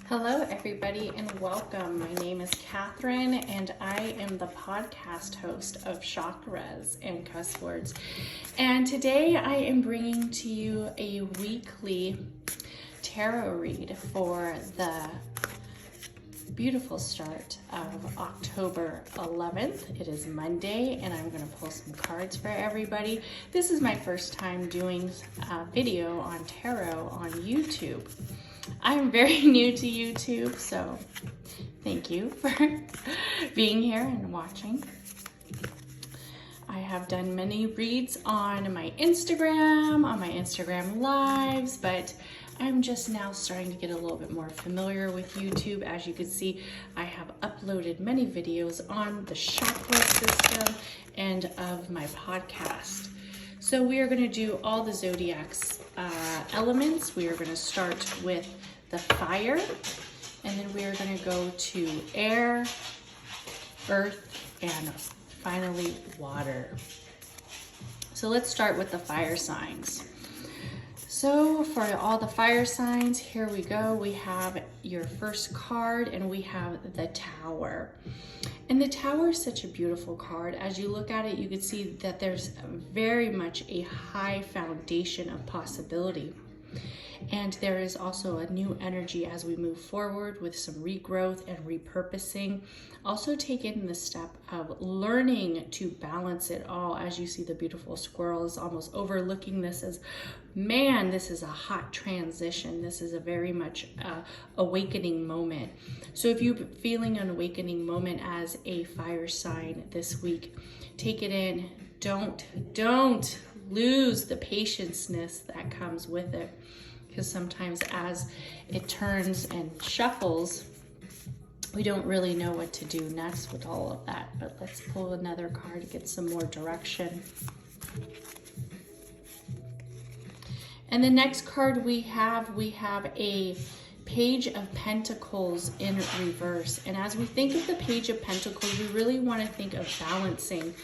Hello, everybody, and welcome. My name is Katherine, and I am the podcast host of Chakras and Cusswords. And today I am bringing to you a weekly tarot read for the beautiful start of October 11th. It is Monday, and I'm going to pull some cards for everybody. This is my first time doing a video on tarot on YouTube. I'm very new to YouTube, so thank you for being here and watching. I have done many reads on my Instagram lives, but I'm just now starting to get a little bit more familiar with YouTube. As you can see, I have uploaded many videos on the chakra system and of my podcast. So we are going to do all the Zodiac's elements. We are going to start with the fire, and then we are going to go to air, earth, and finally water. So let's start with the fire signs. So for all the fire signs, here we go. We have your first card, and we have the Tower. And the Tower is such a beautiful card. As you look at it, you can see that there's very much a high foundation of possibility. And there is also a new energy as we move forward with some regrowth and repurposing. Also taking the step of learning to balance it all. As you see, the beautiful squirrel is almost overlooking this as, man, this is a hot transition. This is a very much awakening moment. So if you're feeling an awakening moment as a fire sign this week, take it in. Don't lose the patience-ness that comes with it. Because sometimes as it turns and shuffles, we don't really know what to do next with all of that. But let's pull another card to get some more direction. And the next card we have a Page of Pentacles in reverse. And as we think of the Page of Pentacles, we really want to think of balancing.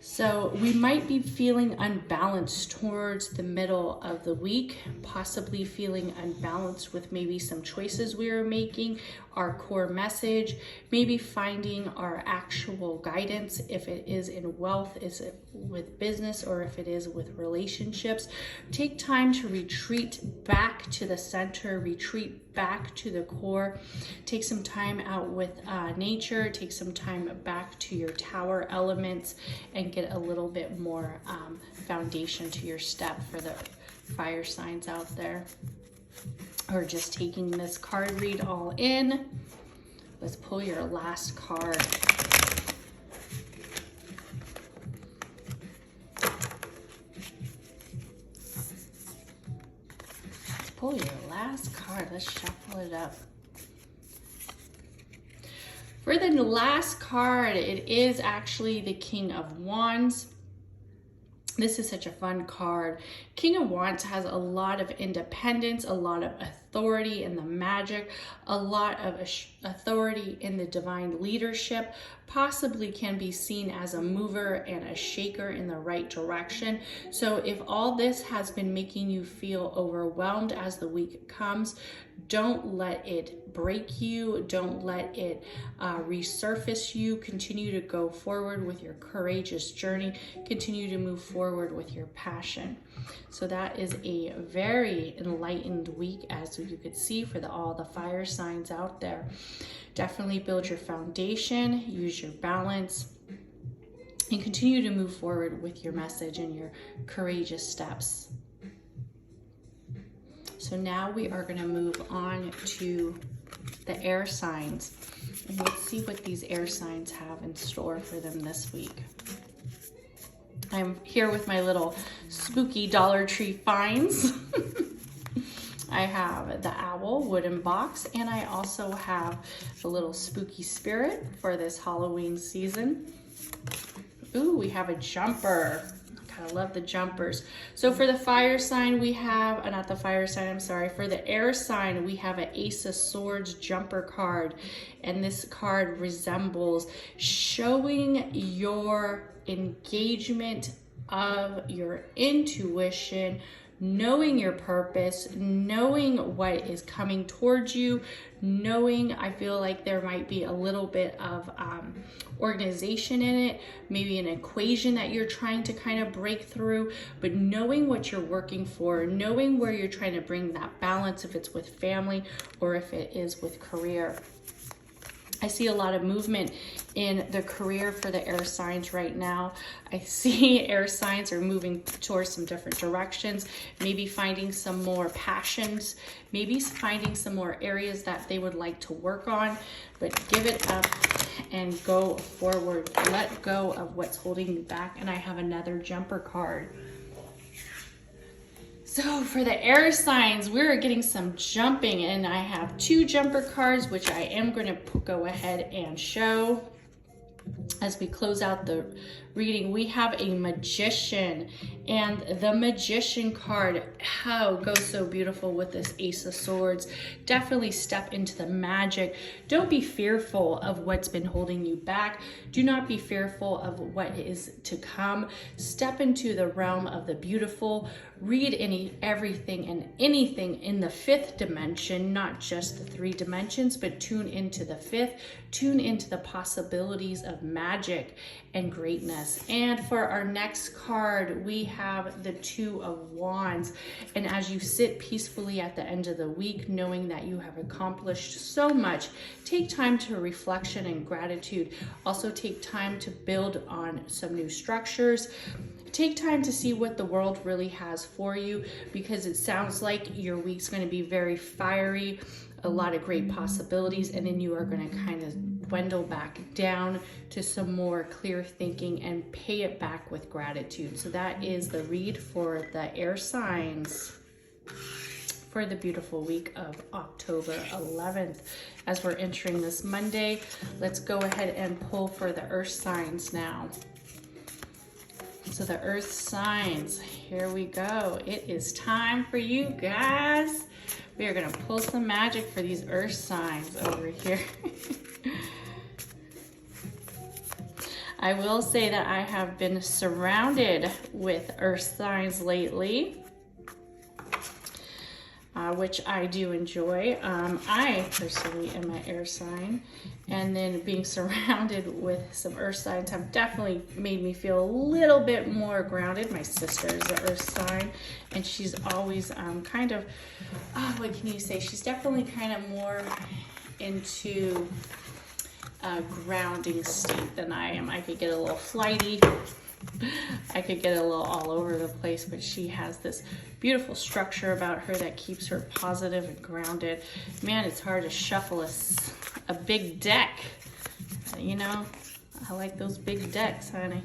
So we might be feeling unbalanced towards the middle of the week, possibly feeling unbalanced with maybe some choices we are making, our core message, maybe finding our actual guidance, if it is in wealth, is it with business, or if it is with relationships. Take time to retreat back to the center, retreat back to the core. Take some time out with nature, take some time back to your tower elements, and get a little bit more foundation to your step for the fire signs out there. Or just taking this card read all in. Let's pull your last card. Let's pull your last card. Let's shuffle it up. For the last card, it is actually the King of Wands. This is such a fun card. King of Wands has a lot of independence, a lot of authority in the magic, a lot of authority in the divine leadership, possibly can be seen as a mover and a shaker in the right direction. So if all this has been making you feel overwhelmed as the week comes, don't let it break you. Don't let it resurface you. Continue to go forward with your courageous journey. Continue to move forward with your passion. So that is a very enlightened week, as you could see, for all the fire signs out there. Definitely build your foundation, use your balance, and continue to move forward with your message and your courageous steps. So now we are going to move on to the air signs, and let's see what these air signs have in store for them this week. I'm here with my little spooky Dollar Tree finds. I have the owl wooden box, and I also have the little spooky spirit for this Halloween season. Ooh, we have a jumper. I love the jumpers. So for the fire sign, we have, not the fire sign, I'm sorry. For the air sign, we have an Ace of Swords jumper card. And this card resembles showing your engagement of your intuition, knowing your purpose, knowing what is coming towards you, knowing, I feel like there might be a little bit of organization in it, maybe an equation that you're trying to kind of break through, but knowing what you're working for, knowing where you're trying to bring that balance, if it's with family or if it is with career. I see a lot of movement in the career for the air signs right now. I see air signs are moving towards some different directions, maybe finding some more passions, maybe finding some more areas that they would like to work on, but give it up and go forward. Let go of what's holding you back. And I have another jumper card. So for the air signs, we're getting some jumping, and I have 2 jumper cards, which I am going to go ahead and show. As we close out the reading, we have a magician, and the magician card, how goes so beautiful with this Ace of Swords. Definitely step into the magic. Don't be fearful of what's been holding you back. Do not be fearful of what is to come. Step into the realm of the beautiful. Read everything and anything in the 5th dimension, not just the 3 dimensions, but tune into the 5th. Tune into the possibilities of magic and greatness. And for our next card, we have the 2 of Wands. And as you sit peacefully at the end of the week, knowing that you have accomplished so much, take time to reflection and gratitude. Also take time to build on some new structures. Take time to see what the world really has for you, because it sounds like your week's going to be very fiery, a lot of great possibilities, and then you are going to kind of dwindle back down to some more clear thinking and pay it back with gratitude. So that is the read for the air signs for the beautiful week of October 11th. As we're entering this Monday, let's go ahead and pull for the earth signs now. So the earth signs, here we go. It is time for you guys. We are gonna pull some magic for these earth signs over here. I will say that I have been surrounded with earth signs lately, which I do enjoy. I personally am an air sign, and then being surrounded with some earth signs have definitely made me feel a little bit more grounded. My sister is an earth sign, and she's always kind of, what can you say? She's definitely kind of more into a grounding state than I am. I could get a little flighty. I could get a little all over the place, but she has this beautiful structure about her that keeps her positive and grounded. Man, it's hard to shuffle a big deck. You know, I like those big decks, honey.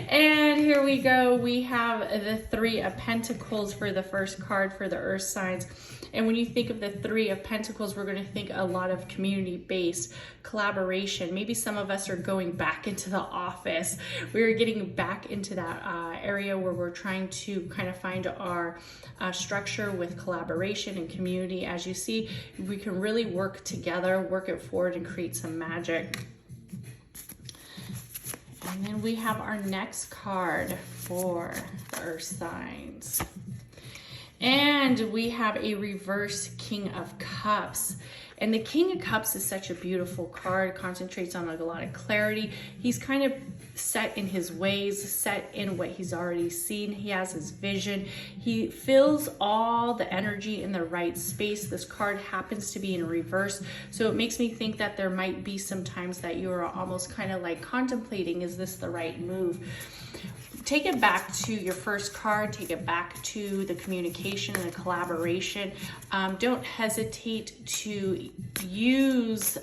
And here we go. We have the 3 of Pentacles for the first card for the earth signs. And when you think of the 3 of Pentacles, we're going to think a lot of community-based collaboration. Maybe some of us are going back into the office. We're getting back into that area where we're trying to kind of find our structure with collaboration and community. As you see, we can really work together, work it forward, and create some magic. And then we have our next card for the earth signs. And we have a reverse King of Cups. And the King of Cups is such a beautiful card, concentrates on like a lot of clarity. He's kind of set in his ways, set in what he's already seen. He has his vision. He fills all the energy in the right space. This card happens to be in reverse. So it makes me think that there might be some times that you are almost kind of like contemplating, is this the right move? Take it back to your first card, take it back to the communication and the collaboration. Don't hesitate to use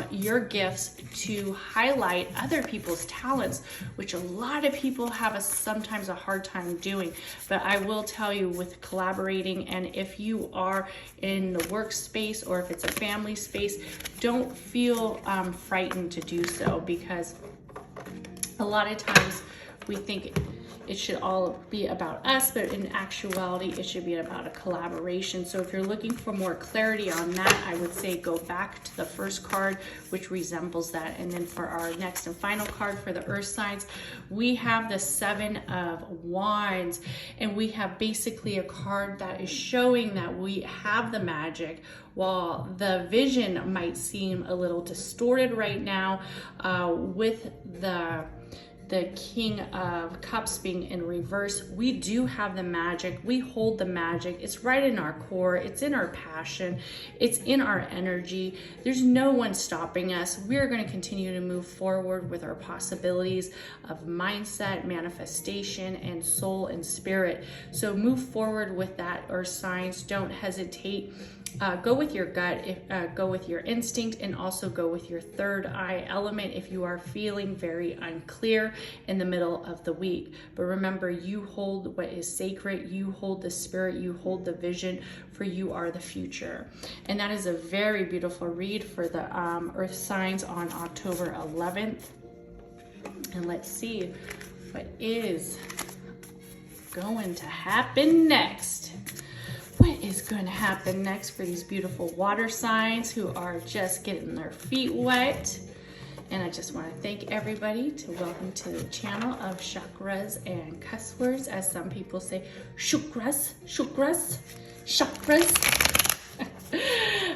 your gifts to highlight other people's talents, which a lot of people have sometimes a hard time doing. But I will tell you, with collaborating, and if you are in the workspace or if it's a family space, don't feel frightened to do so, because a lot of times we think it should all be about us, but in actuality, it should be about a collaboration. So if you're looking for more clarity on that, I would say go back to the first card, which resembles that. And then for our next and final card for the earth signs, we have the 7 of Wands, and we have basically a card that is showing that we have the magic. While the vision might seem a little distorted right now, with the King of Cups being in reverse, we do have the magic. We hold the magic. It's right in our core. It's in our passion. It's in our energy. There's no one stopping us. We're going to continue to move forward with our possibilities of mindset, manifestation, and soul and spirit. So move forward with that, earth signs. Don't hesitate. Go with your gut, go with your instinct, and also go with your third eye element if you are feeling very unclear in the middle of the week. But remember, you hold what is sacred, you hold the spirit, you hold the vision, for you are the future. And that is a very beautiful read for the earth signs on October 11th. And let's see what is going to happen next. What is going to happen next for these beautiful water signs who are just getting their feet wet? And I just want to thank everybody to welcome to the channel of Chakras and Cusswords, as some people say, chakras.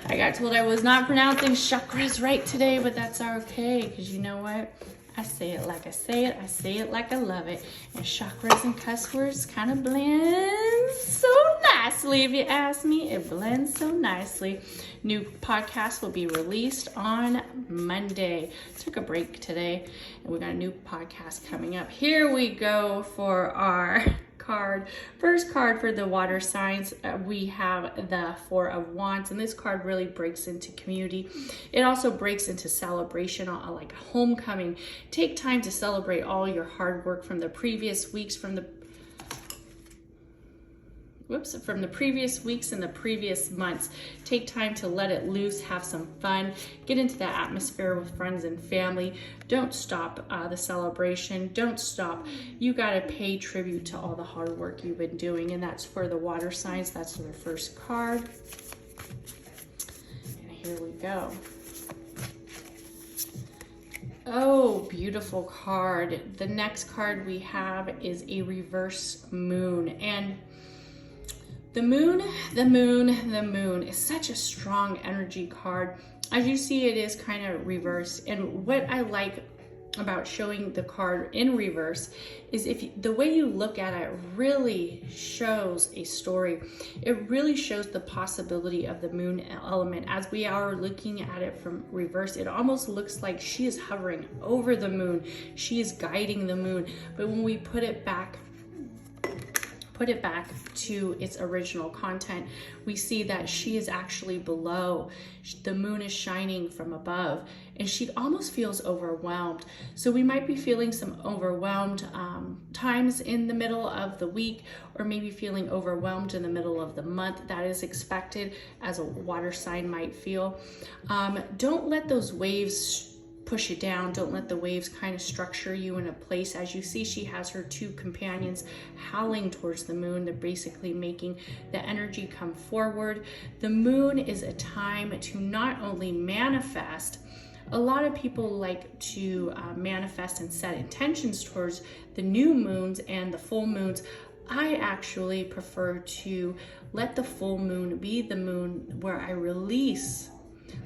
I got told I was not pronouncing chakras right today, but that's okay, because you know what? I say it like I say it. I say it like I love it. And chakras and cuss words kind of blend so nicely, if you ask me. It blends so nicely. New podcast will be released on Monday. Took a break today, and we got a new podcast coming up. Here we go for our card. First card for the water signs, we have the 4 of Wands, and this card really breaks into community. It also breaks into celebration, like homecoming. Take time to celebrate all your hard work from the previous weeks, from the previous weeks and the previous months. Take time to let it loose, have some fun, get into that atmosphere with friends and family. Don't stop the celebration. Don't stop. You got to pay tribute to all the hard work you've been doing, and that's for the water signs. That's the first card. And here we go. Oh, beautiful card. The next card we have is a reverse moon, and the moon is such a strong energy card. As you see, it is kind of reversed. And what I like about showing the card in reverse is the way you look at it really shows a story. It really shows the possibility of the moon element. As we are looking at it from reverse, it almost looks like she is hovering over the moon. She is guiding the moon. But when we put it back to its original content, we see that she is actually below. The moon is shining from above, and she almost feels overwhelmed. So we might be feeling some overwhelmed times in the middle of the week, or maybe feeling overwhelmed in the middle of the month. That is expected, as a water sign might feel. Don't let those waves push it down. Don't let the waves kind of structure you in a place. As you see, she has her 2 companions howling towards the moon. They're basically making the energy come forward. The moon is a time to not only manifest. A lot of people like to manifest and set intentions towards the new moons and the full moons. I actually prefer to let the full moon be the moon where I release.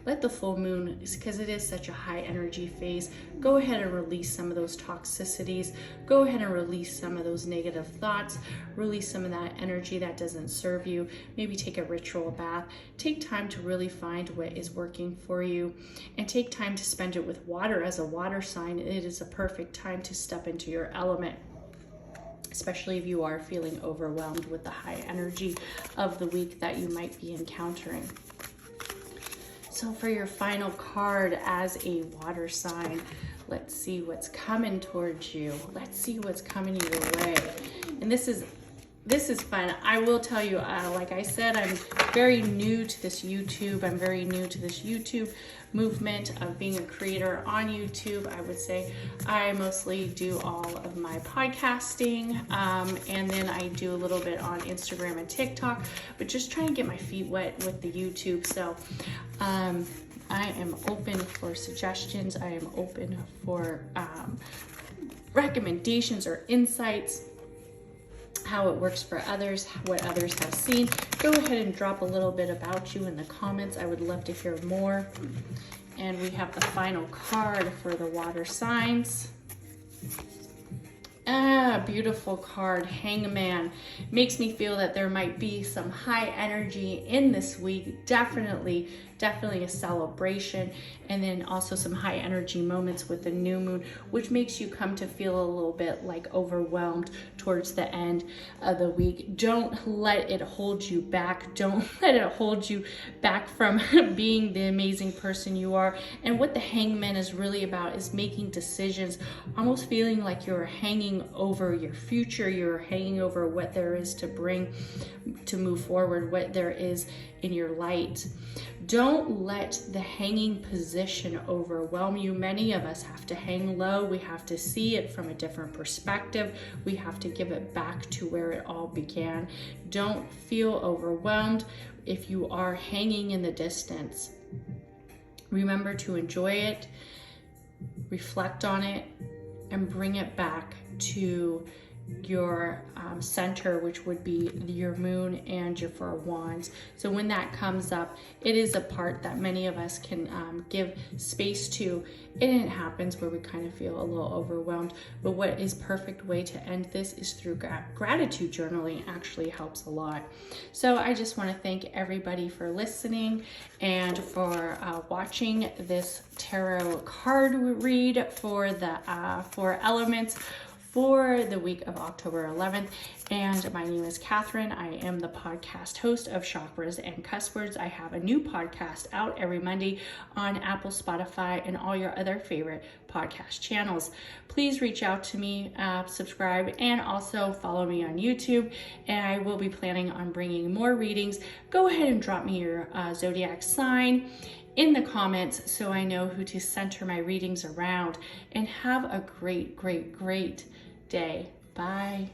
Let the full moon, because it is such a high energy phase, go ahead and release some of those toxicities. Go ahead and release some of those negative thoughts. Release some of that energy that doesn't serve you. Maybe take a ritual bath. Take time to really find what is working for you, and take time to spend it with water. As a water sign, it is a perfect time to step into your element, especially if you are feeling overwhelmed with the high energy of the week that you might be encountering. So for your final card as a water sign, let's see what's coming towards you. Let's see what's coming your way. And this is this is fun. I will tell you, like I said, I'm very new to this YouTube. I'm very new to this YouTube movement of being a creator on YouTube. I would say I mostly do all of my podcasting, and then I do a little bit on Instagram and TikTok, but just trying to get my feet wet with the YouTube. So I am open for suggestions. I am open for recommendations or insights, how it works for others, what others have seen. Go ahead and drop a little bit about you in the comments. I would love to hear more. And we have the final card for the water signs. Beautiful card, Hangman. Makes me feel that there might be some high energy in this week. Definitely a celebration, and then also some high energy moments with the new moon, which makes you come to feel a little bit like overwhelmed towards the end of the week. Don't let it hold you back. Don't let it hold you back from being the amazing person you are. And what the Hangman is really about is making decisions, almost feeling like you're hanging over your future, you're hanging over what there is to bring, to move forward, what there is in your light. Don't let the hanging position overwhelm you. Many of us have to hang low. We have to see it from a different perspective. We have to give it back to where it all began. Don't feel overwhelmed if you are hanging in the distance. Remember to enjoy it, reflect on it, and bring it back to your center, which would be your moon and your 4 of Wands. So when that comes up, it is a part that many of us can give space to, and it happens where we kind of feel a little overwhelmed. But what is perfect way to end this is through gratitude journaling. It actually helps a lot. So I just want to thank everybody for listening and for watching this tarot card read for the 4 elements for the week of October 11th. And my name is Katherine. I am the podcast host of Chakras and Cusswords. I have a new podcast out every Monday on Apple, Spotify, and all your other favorite podcast channels. Please reach out to me, subscribe, and also follow me on YouTube. And I will be planning on bringing more readings. Go ahead and drop me your Zodiac sign in the comments so I know who to center my readings around. And have a great day. Bye.